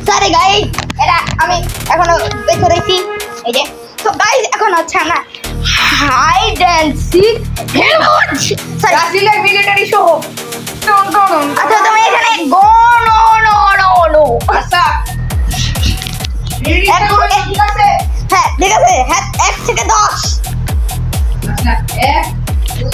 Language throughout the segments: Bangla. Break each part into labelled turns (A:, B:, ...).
A: সরি গাইস, এটা আমি এখনো দেখে রেখেছি। এই যে তো গাইস এখন হচ্ছে না হাইড এন্ড সিক
B: ব্রাজিলের মিলিটারি শো।
A: আচ্ছা তুমি এখানে go no no no no
B: আচ্ছা
A: ঠিক আছে? হ্যাঁ ঠিক আছে, হ্যাঁ 1 থেকে 10।
B: আচ্ছা 1 2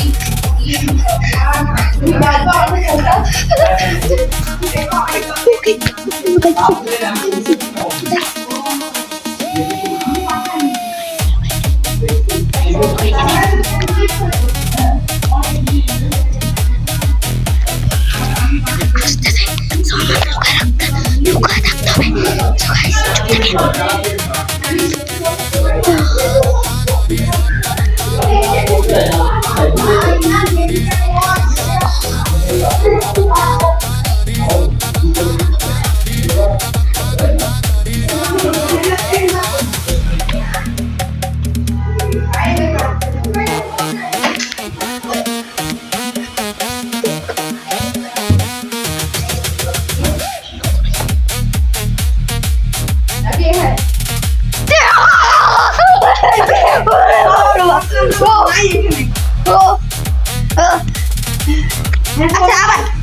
A: আচ্ছা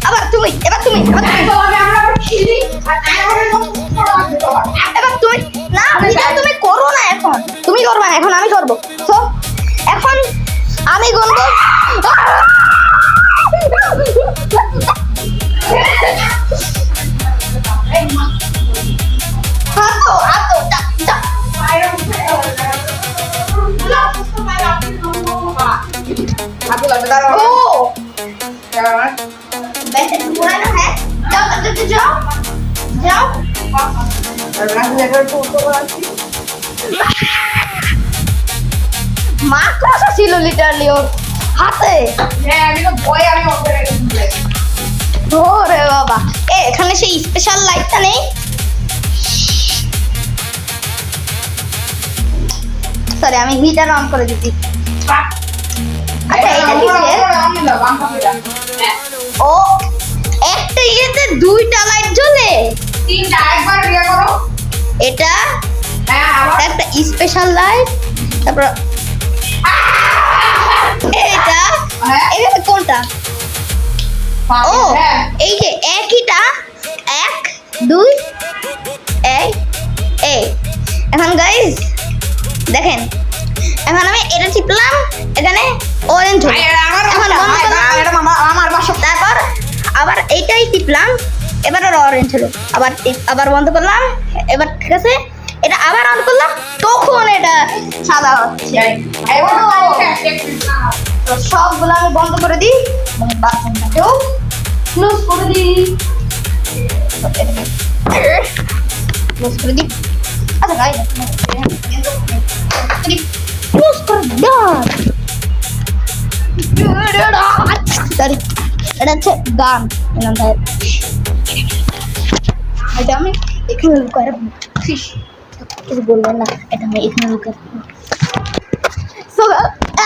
A: আবার তুমি এবার তুমি না তুমি করো না, এখন তুমি করবে না, এখন আমি করবো। তো এখন আমি গুনবো মা কষা ছিল লিটারলি ওর হাতে। ওরে বাবা, এখানে সেই স্পেশাল লাইটটা নেই। সরি আমি হিটার অন করে দিচ্ছি। আচ্ছা এটা কিসের? ও একটা ইয়েতে 2টা লাইট জ্বলে।
B: 3টা একবার ইয়ে করো।
A: এটা
B: হ্যাঁ আবার
A: একটা স্পেশাল লাইট, তারপর এটা এটা কোনটা? ও এই যে একইটা 1 2 এই এখন গাইস দেখেন, এখন আমি এটা টিপলাম, এখানে অরেঞ্জ হলো। এখন বন্ধ করলাম,
B: আমার বাসা।
A: তারপর আবার এইটাই টিপলাম, এবার আর অরেঞ্জ হলো। আবার বন্ধ করলাম, এবার ঠিক আছে। এটা আবার অন করলাম, তখন এটা সাদা হচ্ছে। তো সবগুলো আমি বন্ধ করে দিই, বাথরুমটাকেও ক্লোজ করে দিই। ক্লোজ করে দিই। আচ্ছা গাইস ক্লোজ করে দাও। সরি এটা হচ্ছে গান। এটা আমি এখানে লুকায় রাখবো। কিছু বলবেন না, এটা আমি এখানে লুকায় রাখবো।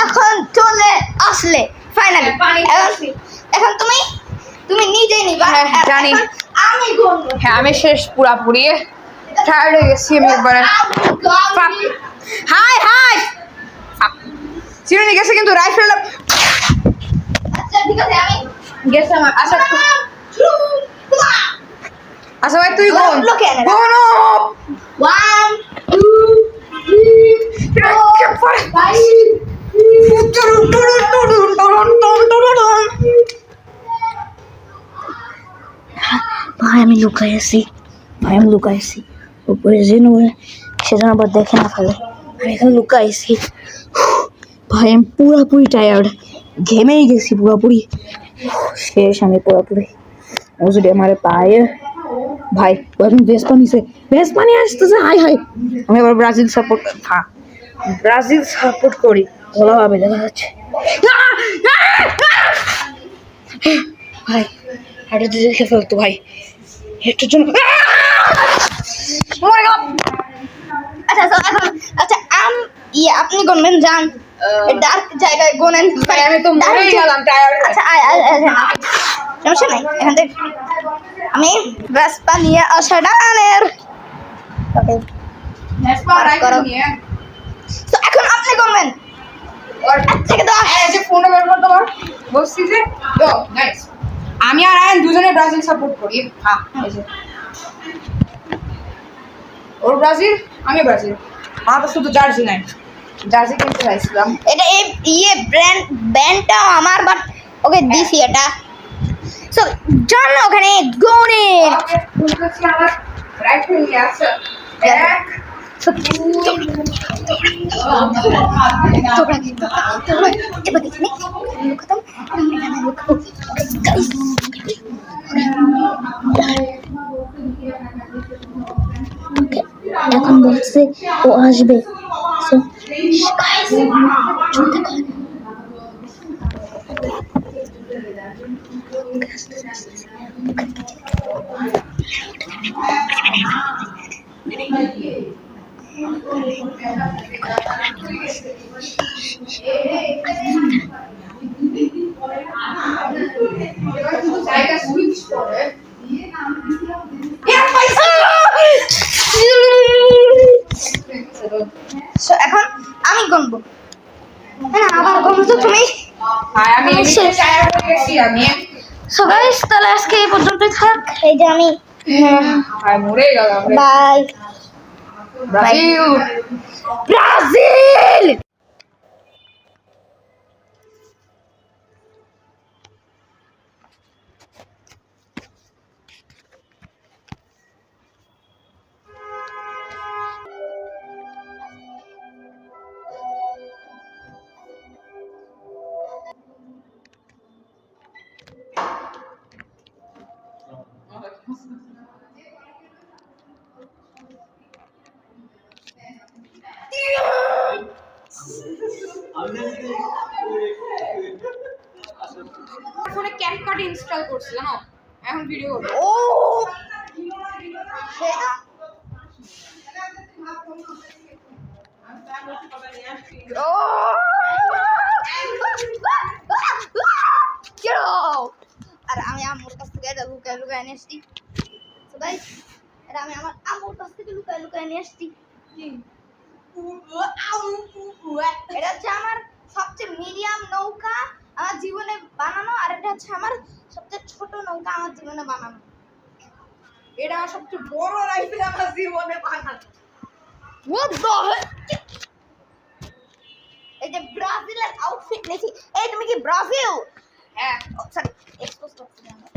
A: এখন চলে আসলে ফাইনালি। এখন তুমি নিজেই নিবা।
B: হ্যাঁ, জানি।
A: আমি গুনবো।
B: হ্যাঁ আমি শেষ পুরাপুরি টায়ার্ড হয়ে গেছি আমি একবারে। হাই হাই চিরুনি গেছে কিন্তু রাইফেল
A: আচ্ছা ঠিক আছে আমি
B: গেছে আমার। আচ্ছা আচ্ছা ভাই তুই কোন
A: লোকে আনে না।
B: কোন
A: 1 2 3 4
C: ভাই আমি লুকাই আছি, উপরে যে সেটা আবার দেখে না ফেলে। আমি এখানে লুকাইছি। ভাই আমি পুরাপুরি টায়ার্ড, ঘেমেই গেছি পুরাপুরি শেষ আমি পুরাপুরি। যদি আমার পায়ে ভাই এখন ভেসপানি আসতেছে। হাই হাই আমি এবার ব্রাজিল সাপোর্ট করি, ভালোভাবে দেখা যাচ্ছে। ভাই হাঁটুতে দেখে ফেলতো ভাই, একটুর জন্য
B: মরে গেলাম।
A: আচ্ছা তো এখন আচ্ছা আপনি গুনবেন যান ডার্ক জায়গায় গুনেন
B: ভাই আমি তো মরেই গেলাম টায়ার্ড।
A: আচ্ছা সমস্যা নাই এখান থেকে আমি রাস্তা নিয়ে আসা ডানের ওকে তো এখন আপনি গুনবেন এক থেকে 10
B: এই যে ফোনে বের কর তোমার বলছি যে নাইস। আমি আর আয়ন দুজনে ব্রাজিল সাপোর্ট করি। হ্যাঁ এই যে ওর ব্রাজিল আমি ব্রাজিল। আমার তো শুধু জার্সি নাই, জার্সি কিনতে চাইছিলাম।
A: এটা ব্র্যান্ডটা আমার বাট ওকে দিছি এটা সো জান ওখানে গুনেন
B: আমার রাইফেল নিয়ে আছে এক
C: এখন বলছে ও আসবে So,
B: জায়গা সুইচ করে
A: সো এখন আমি গুনবো হ্যাঁ আবার গুনবো তো তুমি
B: হ্যাঁ আমি টায়ার্ড হয়ে গেছি আমি।
A: সো গাইস তাহলে আজকে এই পর্যন্তই থাক এই যে আমি
B: হ্যাঁ মরে গেলাম রে।
A: বাই
B: ব্রাজিল
A: ব্রাজিল
B: ফোনে ক্যাপকাট ইনস্টল করছি জানো, এখন ভিডিও করব।
A: ও সেটা ও আর আমি আমার কাছ থেকে এটা লুকায় লুকায় নিয়ে আসছি তো গাইস এটা আমি আমার আম্মুর কাছ থেকে লুকায় লুকায় নিয়ে আসছি এটা হচ্ছে আমার সবচেয়ে মিডিয়াম নৌকা আমার জীবনে বানানো আর এটা হচ্ছে আমার সবচেয়ে ছোট নৌকা আমার জীবনে বানানো
B: এটা সবচেয়ে বড় রাইফেল আমার জীবনে বানানো।
A: What the heck? এই যে ব্রাজিলের আউটফিট দেখি এই তুমি কি ব্রাজিল
B: হ্যাঁ
A: সরি এক্সপোজ করছি আমরা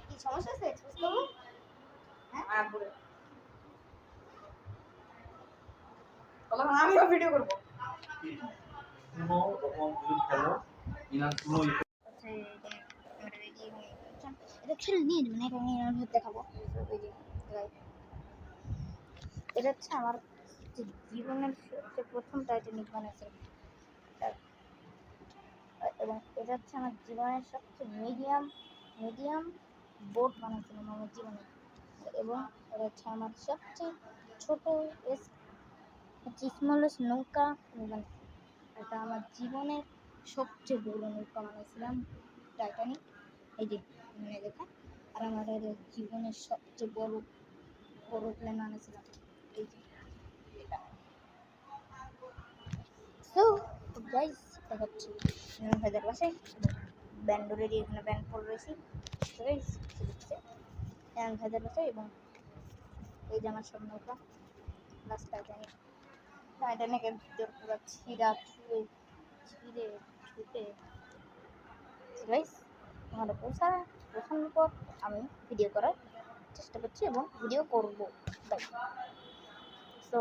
A: কি সমস্যা আছে এক্সপোজ করব
B: আর বলে তখন আমিও ভিডিও করব।
A: এটা খেলে নিয়ে যাবেন এটা নিয়ে দেখাবো এটা হচ্ছে আমার জীবনের সবচেয়ে প্রথম টাইটানিক বানাইছে এবং এটা হচ্ছে আমার জীবনের সবচেয়ে মিডিয়াম বোট বানাইছিলাম আমার জীবনে এবং এটা হচ্ছে আমার সবচেয়ে ছোট স্মলেস্ট নৌকা আমি বানাইছি এটা আমার জীবনের সবচেয়ে বড় নৌকা বানাইছিলাম টাইটানিক এই যে মানে দেখেন আর আমার জীবনের সবচেয়ে বড় প্লেন বানাইছিলাম এই যে এটা সো গাইস দেখাচ্ছি ভাইদের বাসায় ব্যান্ডও রেডি এখানে ব্যান্ড পরে রয়েছি তো গাইস দেখছে ভাইদের বাসায় এবং এই যে আমার সব নৌকা লাস্ট টাইটানিকের ভিতর পুরো ছিঁড়ে ছুটে গাইস ওখানে পৌঁছানোর পর আমি ভিডিও করার চেষ্টা করছি এবং ভিডিও করব বাই সো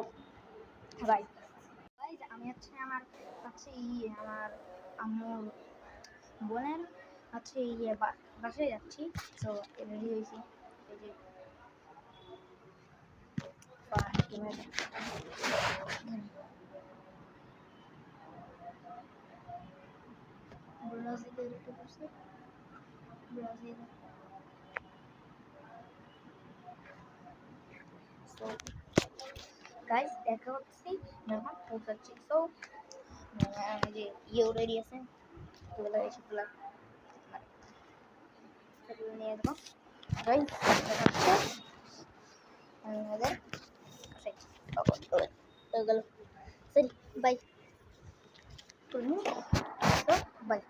A: বাই আমি হচ্ছে আমার আমার আম্মুর বোনের বাসায় যাচ্ছি তো রেডি হয়েছি এই যে ব্রাজিল তো গাইস দেখা হচ্ছে যখন পৌঁছাচ্ছি। তো যে ইয়েও রেডি আছে, এগুলো এসবগুলো সেগুলো নিয়ে দেবো। গাইস দেখা হচ্ছে আমাদের গেল। Sorry bye. তো বাই।